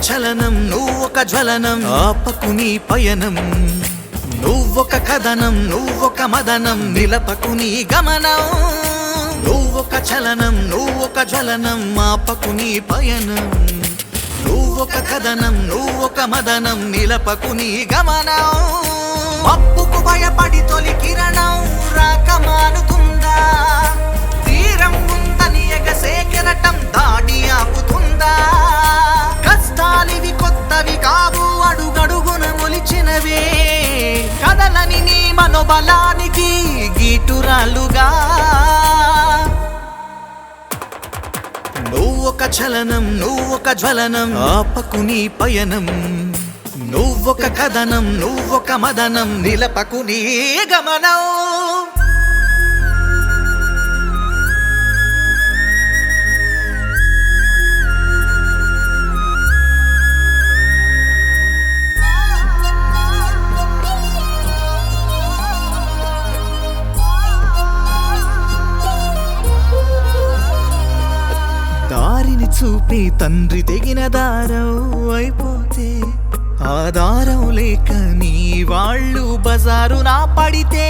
చలనం నువ్వొక జ్వలనం ఆపకు నీ పయనం నువ్వొక కథనం నువ్వొక మదనం నిలపకు నీ గమనం నువ్వొక చలనం నువ్వొక జ్వలనం ఆపకు నీ పయనం నువ్వొక కథనం నువ్వొక మదనం నిలపకు నీ గమనం మబ్బుకు భయపడి తొలి కిరణం రాకమానుతుందా తీరం ఉందని ఎగసే కెరటం దాడి ఆపుతుందా కష్టాలివి కొత్తవి కావు అడుగడుగున మొలిచినవే కదలని నీ మనోబలానికి గీటురాలుగా నువ్వొక చలనం నువ్వొక జ్వలనం ఆపకు నీ పయనం నువ్వొక కథనం నువ్వొక మదనం నిలపకు నీ గమనం దారిని చూపి తండ్రి తెగిన దారం అయిపోతే ఆ దారం లేక నీ వాళ్ళు బజారు నా పడితే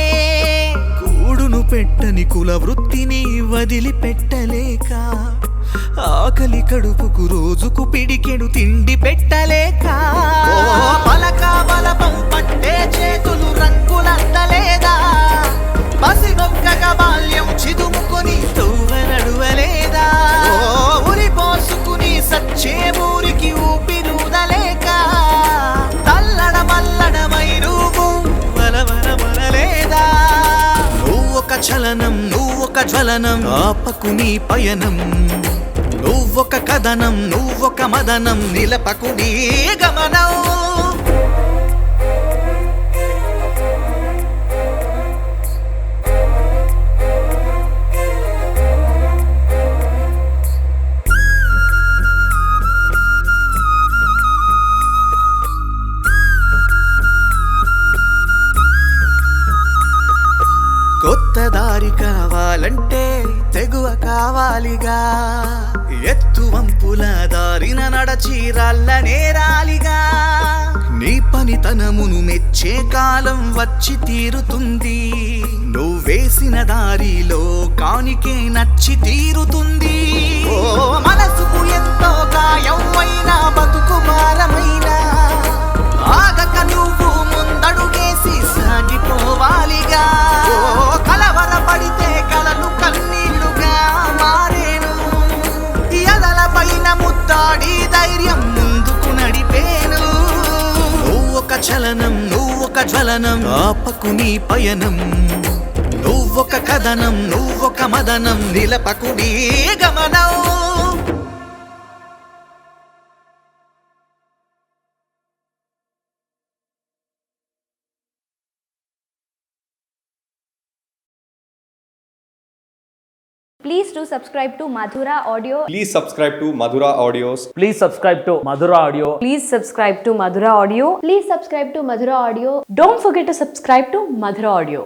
కూడును పెట్టని కుల వృత్తిని వదిలిపెట్టలేక ఆకలి కడుపుకు రోజుకు పిడికెడు తిండి పెట్టలేక పలక బలపం పట్టే చేతులు రంగులందలేదా పసిగొక్కగా బాల్యం చిదుముకొని తవ్వనడువలేదా ఉరి పోసుకుని సచ్చే ఊరికి ఊపిరుదలేక తల్లడ మల్లడమై నువ్వు వలవలమనలేదా నువ్వొక చలనం నువ్వొక జ్వలనం ఆపకు నీ పయనం నువ్వొక కథనం నువ్వొక మదనం నిలపకు నీ గమనం కొత్త దారి కావాలంటే తెగువ కావాలిగా ఎత్తు వంపుల దారిన నడచి రాళ్ళ నేరాలిగా నీ పనితనమును మెచ్చే కాలం వచ్చి తీరుతుంది నువ్వేసిన దారిలో కానికే నచ్చి తీరుతుంది ఓ మనసుకు ఎంతో గాయమైనా బతుకు భారమైనా ఆగక నువ్వు ముందడుగేసి సాగిపోవాలిగా కలవరపడితే కలలు కన్నీళ్లుగా మారేను ఎదల పైన ముద్దాడి ధైర్యం ముందుకు నడిపేను నువ్వొక చలనం నువ్వొక జ్వలనం ఆపకు నీ పయనం నువ్వొక కథనం నువ్వొక మదనం నిలపకు నీ గమనం Please do subscribe to Madhura Audio. Please subscribe to Madhura Audios. Please subscribe to Madhura Audio. Please subscribe to Madhura Audio. Please subscribe to Madhura Audio. Don't forget to subscribe to Madhura Audio.